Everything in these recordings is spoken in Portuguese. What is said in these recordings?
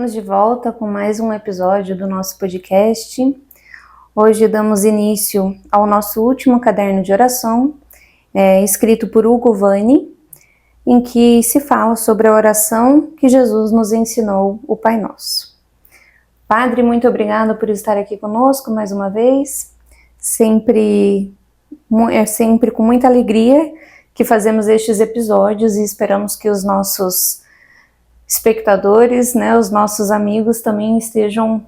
Estamos de volta com mais um episódio do nosso podcast. Hoje damos início ao nosso último caderno de oração, escrito por Hugo Vani, em que se fala sobre a oração que Jesus nos ensinou, o Pai Nosso. Padre, muito obrigada por estar aqui conosco mais uma vez. Sempre com muita alegria que fazemos estes episódios e esperamos que os nossos espectadores, os nossos amigos também estejam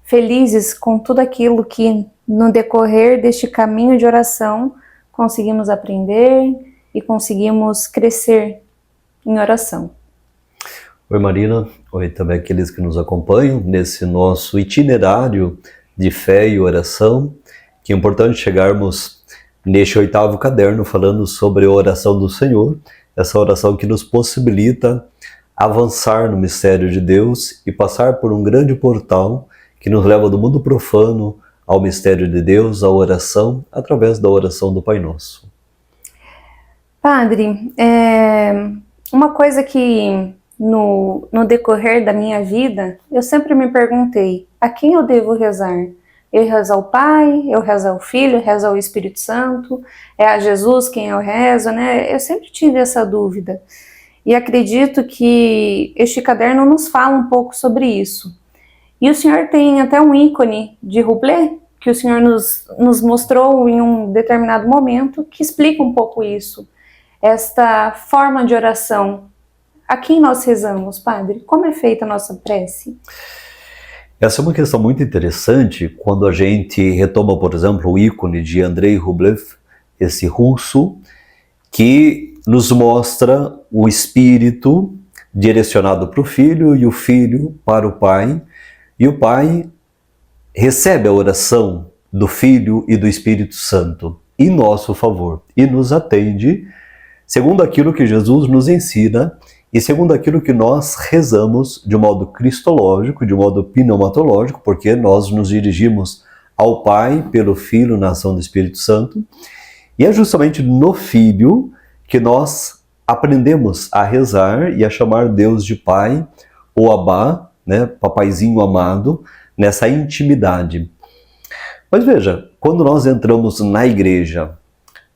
felizes com tudo aquilo que no decorrer deste caminho de oração conseguimos aprender e conseguimos crescer em oração. Oi Marina, oi também aqueles que nos acompanham nesse nosso itinerário de fé e oração, que é importante chegarmos neste 8º caderno falando sobre a oração do Senhor, essa oração que nos possibilita avançar no mistério de Deus e passar por um grande portal que nos leva do mundo profano ao mistério de Deus, à oração, através da oração do Pai Nosso. Padre, uma coisa que no decorrer da minha vida, eu sempre me perguntei, a quem eu devo rezar? Eu rezo ao Pai, eu rezo ao Filho, eu rezo ao Espírito Santo, é a Jesus quem eu rezo, né? Eu sempre tive essa dúvida. E acredito que este caderno nos fala um pouco sobre isso. E o senhor tem até um ícone de Rublet, que o senhor nos mostrou em um determinado momento, que explica um pouco isso. Esta forma de oração. A quem nós rezamos, Padre? Como é feita a nossa prece? Essa é uma questão muito interessante quando a gente retoma, por exemplo, o ícone de Andrei Rublev, esse russo, que nos mostra o Espírito direcionado para o Filho e o Filho para o Pai, e o Pai recebe a oração do Filho e do Espírito Santo em nosso favor e nos atende segundo aquilo que Jesus nos ensina e segundo aquilo que nós rezamos de modo cristológico, de modo pneumatológico, porque nós nos dirigimos ao Pai pelo Filho na ação do Espírito Santo, e é justamente no Filho que nós aprendemos a rezar e a chamar Deus de Pai, ou Abá, papaizinho amado, nessa intimidade. Mas veja, quando nós entramos na igreja,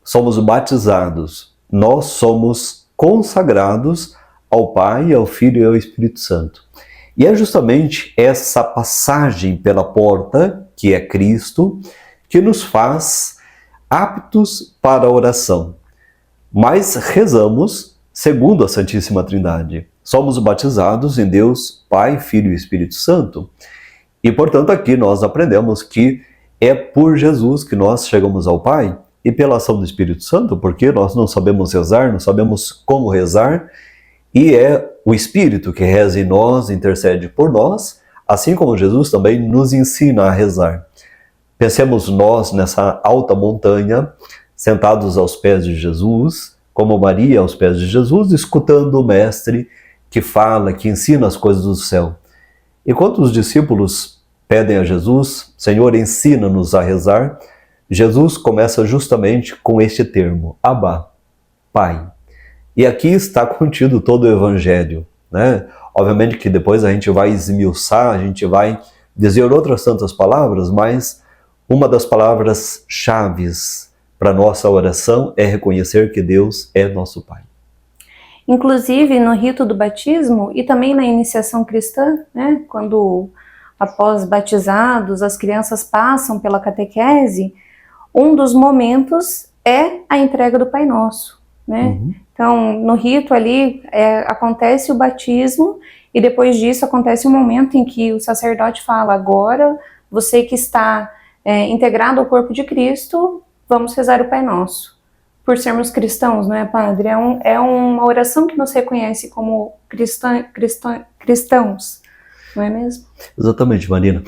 somos batizados, nós somos consagrados ao Pai, ao Filho e ao Espírito Santo. E é justamente essa passagem pela porta, que é Cristo, que nos faz aptos para a oração. Mas rezamos segundo a Santíssima Trindade. Somos batizados em Deus, Pai, Filho e Espírito Santo. E, portanto, aqui nós aprendemos que é por Jesus que nós chegamos ao Pai e pela ação do Espírito Santo, porque nós não sabemos rezar, não sabemos como rezar, e é o Espírito que reza em nós, intercede por nós, assim como Jesus também nos ensina a rezar. Pensemos nós nessa alta montanha, sentados aos pés de Jesus, como Maria aos pés de Jesus, escutando o Mestre que fala, que ensina as coisas do céu. E quando os discípulos pedem a Jesus, Senhor, ensina-nos a rezar, Jesus começa justamente com este termo, Abá, Pai. E aqui está contido todo o Evangelho, Obviamente que depois a gente vai esmiuçar, a gente vai dizer outras tantas palavras, mas uma das palavras chaves para a nossa oração é reconhecer que Deus é nosso Pai. Inclusive no rito do batismo e também na iniciação cristã, quando após batizados as crianças passam pela catequese, um dos momentos é a entrega do Pai Nosso. Então, no rito ali acontece o batismo e depois disso acontece um momento em que o sacerdote fala, agora você que está integrado ao corpo de Cristo, vamos rezar o Pai Nosso. Por sermos cristãos, não é, Padre? É uma oração que nos reconhece como cristãos, não é mesmo? Exatamente, Marina.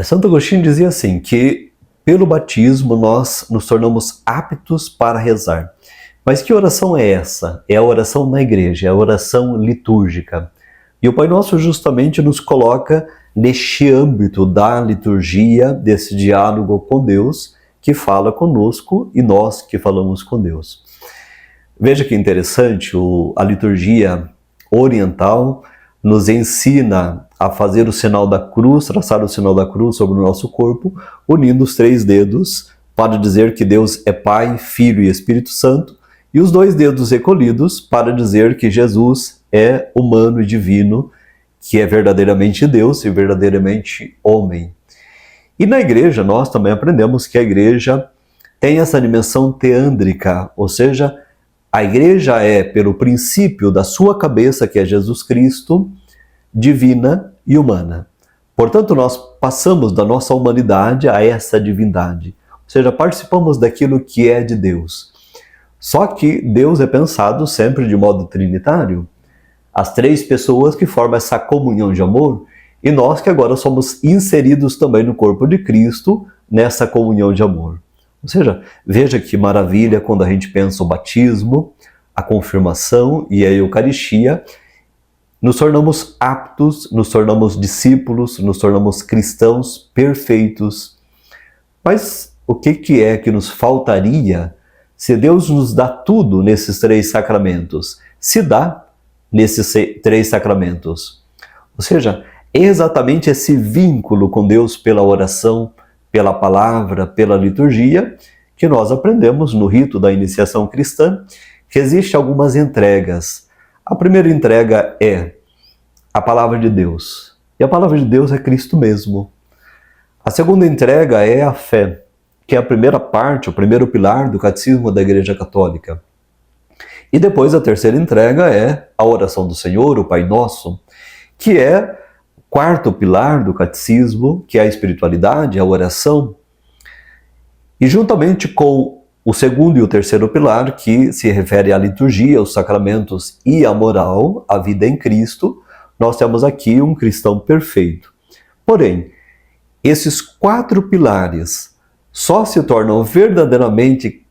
Santo Agostinho dizia assim, que pelo batismo nós nos tornamos aptos para rezar. Mas que oração é essa? É a oração na igreja, é a oração litúrgica. E o Pai Nosso justamente nos coloca neste âmbito da liturgia, desse diálogo com Deus, que fala conosco e nós que falamos com Deus. Veja que interessante, a liturgia oriental nos ensina a fazer o sinal da cruz, traçar o sinal da cruz sobre o nosso corpo, unindo os 3 dedos para dizer que Deus é Pai, Filho e Espírito Santo, e os 2 dedos recolhidos para dizer que Jesus é humano e divino, que é verdadeiramente Deus e verdadeiramente homem. E na igreja nós também aprendemos que a igreja tem essa dimensão teândrica, ou seja, a igreja é, pelo princípio da sua cabeça, que é Jesus Cristo, divina e humana. Portanto, nós passamos da nossa humanidade a essa divindade, ou seja, participamos daquilo que é de Deus. Só que Deus é pensado sempre de modo trinitário. As 3 pessoas que formam essa comunhão de amor, e nós que agora somos inseridos também no corpo de Cristo, nessa comunhão de amor. Ou seja, veja que maravilha quando a gente pensa o batismo, a confirmação e a Eucaristia, nos tornamos aptos, nos tornamos discípulos, nos tornamos cristãos perfeitos. Mas o que é que nos faltaria se Deus nos dá tudo nesses 3 sacramentos? Se dá nesses 3 sacramentos. Ou seja, é exatamente esse vínculo com Deus pela oração, pela palavra, pela liturgia, que nós aprendemos no rito da iniciação cristã, que existem algumas entregas. A primeira entrega é a palavra de Deus. E a palavra de Deus é Cristo mesmo. A segunda entrega é a fé, que é a primeira parte, o primeiro pilar do catecismo da Igreja Católica. E depois a terceira entrega é a oração do Senhor, o Pai Nosso, que é o 4º pilar do catecismo, que é a espiritualidade, a oração. E juntamente com o 2º e o 3º pilar, que se refere à liturgia, aos sacramentos e à moral, a vida em Cristo, nós temos aqui um cristão perfeito. Porém, esses 4 pilares só se tornam verdadeiramente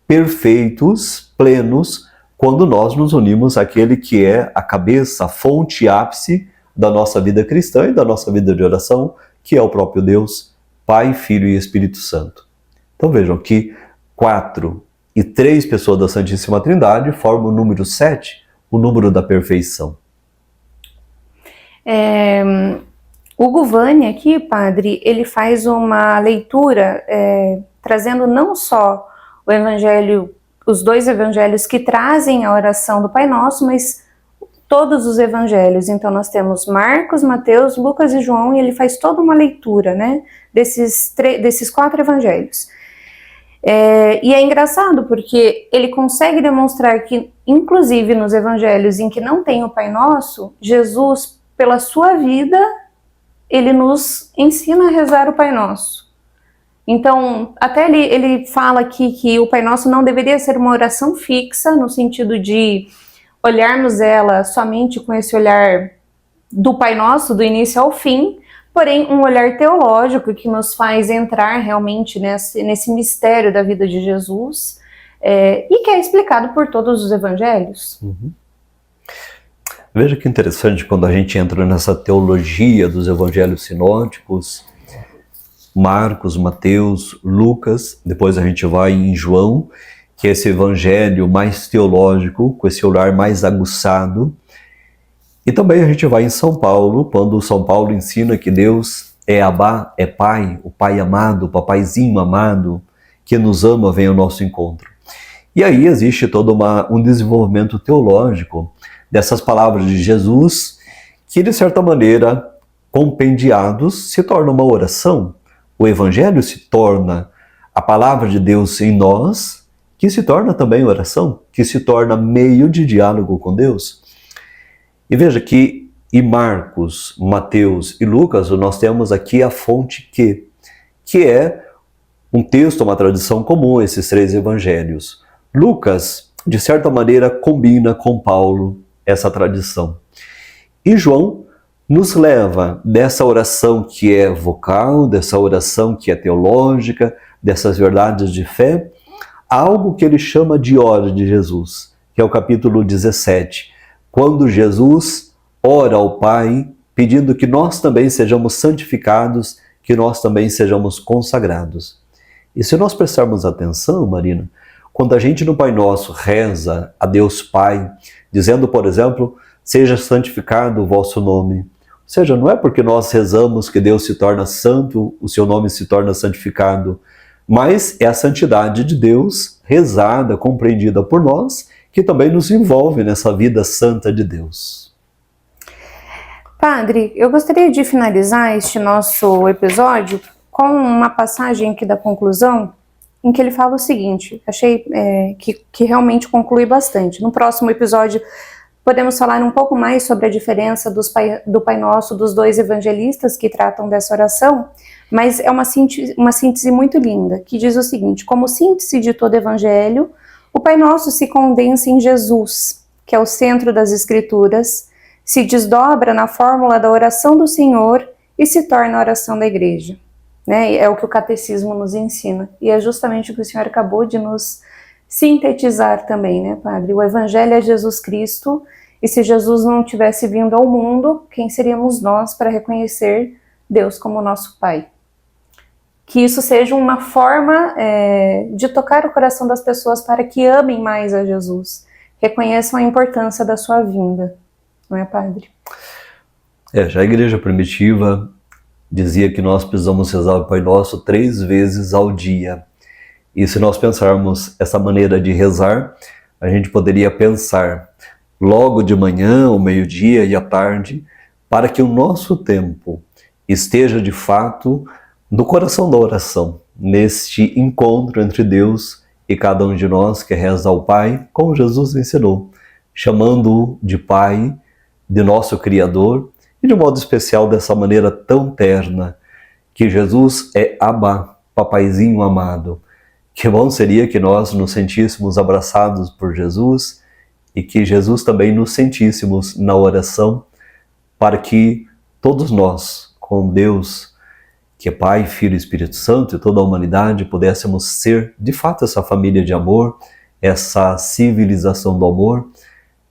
perfeitos, plenos, quando nós nos unimos àquele que é a cabeça, a fonte, ápice da nossa vida cristã e da nossa vida de oração, que é o próprio Deus, Pai, Filho e Espírito Santo. Então vejam que 4 e 3 pessoas da Santíssima Trindade formam o número 7, o número da perfeição. Hugo Vani aqui, padre, ele faz uma leitura trazendo não só o evangelho, os 2 evangelhos que trazem a oração do Pai Nosso, mas todos os evangelhos. Então nós temos Marcos, Mateus, Lucas e João, e ele faz toda uma leitura, né, desses 4 evangelhos. E é engraçado porque ele consegue demonstrar que, inclusive nos evangelhos em que não tem o Pai Nosso, Jesus, pela sua vida, ele nos ensina a rezar o Pai Nosso. Então, até ele fala aqui que o Pai Nosso não deveria ser uma oração fixa, no sentido de olharmos ela somente com esse olhar do Pai Nosso, do início ao fim, porém um olhar teológico que nos faz entrar realmente nesse mistério da vida de Jesus, e que é explicado por todos os evangelhos. Uhum. Veja que interessante quando a gente entra nessa teologia dos evangelhos sinóticos, Marcos, Mateus, Lucas, depois a gente vai em João, que é esse evangelho mais teológico, com esse olhar mais aguçado. E também a gente vai em São Paulo, quando São Paulo ensina que Deus é Abá, é Pai, o Pai amado, o Papaizinho amado, que nos ama, vem ao nosso encontro. E aí existe todo um desenvolvimento teológico dessas palavras de Jesus, que de certa maneira, compendiados, se torna uma oração. O Evangelho se torna a palavra de Deus em nós, que se torna também oração, que se torna meio de diálogo com Deus. E veja que em Marcos, Mateus e Lucas, nós temos aqui a fonte que é um texto, uma tradição comum, esses 3 evangelhos. Lucas, de certa maneira, combina com Paulo essa tradição. E João nos leva dessa oração que é vocal, dessa oração que é teológica, dessas verdades de fé, a algo que ele chama de hora de Jesus, que é o capítulo 17, quando Jesus ora ao Pai, pedindo que nós também sejamos santificados, que nós também sejamos consagrados. E se nós prestarmos atenção, Marina, quando a gente no Pai Nosso reza a Deus Pai, dizendo, por exemplo, seja santificado o vosso nome. Ou seja, não é porque nós rezamos que Deus se torna santo, o seu nome se torna santificado, mas é a santidade de Deus, rezada, compreendida por nós, que também nos envolve nessa vida santa de Deus. Padre, eu gostaria de finalizar este nosso episódio com uma passagem aqui da conclusão, em que ele fala o seguinte, achei que realmente conclui bastante. No próximo episódio, podemos falar um pouco mais sobre a diferença do Pai Nosso dos dois evangelistas que tratam dessa oração, mas é uma síntese muito linda, que diz o seguinte: como síntese de todo evangelho, o Pai Nosso se condensa em Jesus, que é o centro das Escrituras, se desdobra na fórmula da oração do Senhor e se torna a oração da Igreja. Né? É o que o Catecismo nos ensina, e é justamente o que o Senhor acabou de nos sintetizar também, né, Padre? O Evangelho é Jesus Cristo, e se Jesus não tivesse vindo ao mundo, quem seríamos nós para reconhecer Deus como nosso Pai? Que isso seja uma forma de tocar o coração das pessoas para que amem mais a Jesus, reconheçam a importância da sua vinda, não é, Padre? Já a Igreja Primitiva dizia que nós precisamos rezar o Pai Nosso 3 vezes ao dia. E se nós pensarmos essa maneira de rezar, a gente poderia pensar logo de manhã, ao meio-dia e à tarde, para que o nosso tempo esteja de fato no coração da oração, neste encontro entre Deus e cada um de nós que reza ao Pai, como Jesus ensinou, chamando-o de Pai, de nosso Criador, e de modo especial dessa maneira tão terna, que Jesus é Abba, papaizinho amado. Que bom seria que nós nos sentíssemos abraçados por Jesus e que Jesus também nos sentíssemos na oração, para que todos nós, com Deus, que é Pai, Filho e Espírito Santo, e toda a humanidade, pudéssemos ser de fato essa família de amor, essa civilização do amor,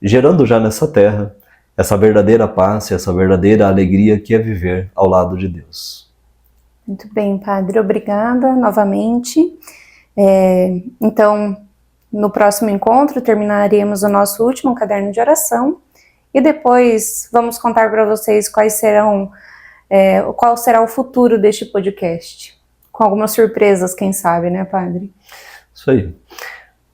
gerando já nessa terra essa verdadeira paz, essa verdadeira alegria que é viver ao lado de Deus. Muito bem, Padre, obrigada novamente. Então, no próximo encontro terminaremos o nosso último caderno de oração e depois vamos contar para vocês qual será o futuro deste podcast, com algumas surpresas, quem sabe, né, Padre? Isso aí.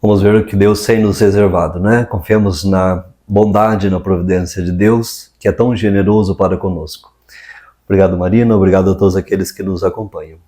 Vamos ver o que Deus tem nos reservado, né? Confiamos na bondade e na providência de Deus, que é tão generoso para conosco. Obrigado, Marina. Obrigado a todos aqueles que nos acompanham.